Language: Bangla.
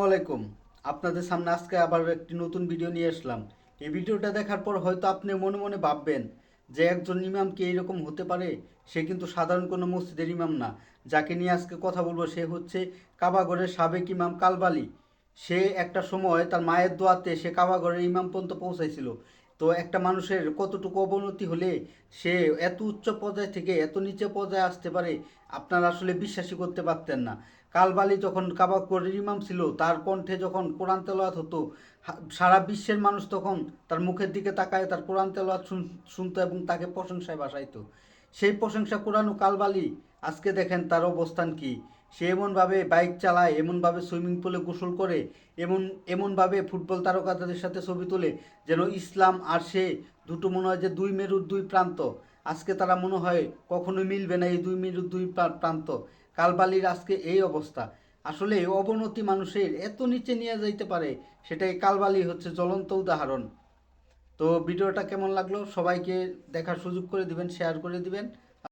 আসসালামাইকুম। আপনাদের সামনে আজকে আবার একটি নতুন ভিডিও নিয়ে আসলাম। এই ভিডিওটা দেখার পর হয়তো আপনি মনে মনে ভাববেন যে একজন ইমাম কি এইরকম হতে পারে। সে কিন্তু সাধারণ কোনো মসজিদের ইমাম না। যাকে নিয়ে আজকে কথা বলবো সে হচ্ছে কাবাগরের সাবেক ইমাম কালবালি। সে একটা সময় তার মায়ের দোয়াতে সে কাবাগরের ইমাম পর্যন্ত পৌঁছাইছিল। তো একটা মানুষের কতটুকু অবনতি হলে সে এত উচ্চ পর্যায় থেকে এত নিচে পর্যায়ে আসতে পারে, আপনারা আসলে বিশ্বাসই করতে পারতেন না। কালবালি যখন কাবাগরের ইমাম ছিল, তার কণ্ঠে যখন কোরআন তেলাওয়াত হতো, সারা বিশ্বের মানুষ তখন তার মুখের দিকে তাকায় তার কোরআন তেলাওয়াত শুনতো এবং তাকে প্রশংসায় ভাসাইতো। সেই প্রশংসা কুরানো কালবালি আজকে দেখেন তার অবস্থান কি। সে এমনভাবে বাইক চালায়, এমনভাবে সুইমিং পুলে গোসল করে, এমনভাবে ফুটবল তারকাদের সাথে ছবি তোলে যেন ইসলাম আর সে দুটো মনে হয় যে দুই মেরুর দুই প্রান্ত। আজকে তারা মনে হয় কখনোই মিলবে না, এই দুই মেরুর দুই প্রান্ত। কালবালির আজকে এই অবস্থা। আসলে অবনতি মানুষের এত নিচে নিয়ে যাইতে পারে, সেটাই কালবালি হচ্ছে জ্বলন্ত উদাহরণ। তো ভিডিওটা কেমন লাগলো সবাইকে দেখার সুযোগ করে দিবেন, শেয়ার করে দিবেন।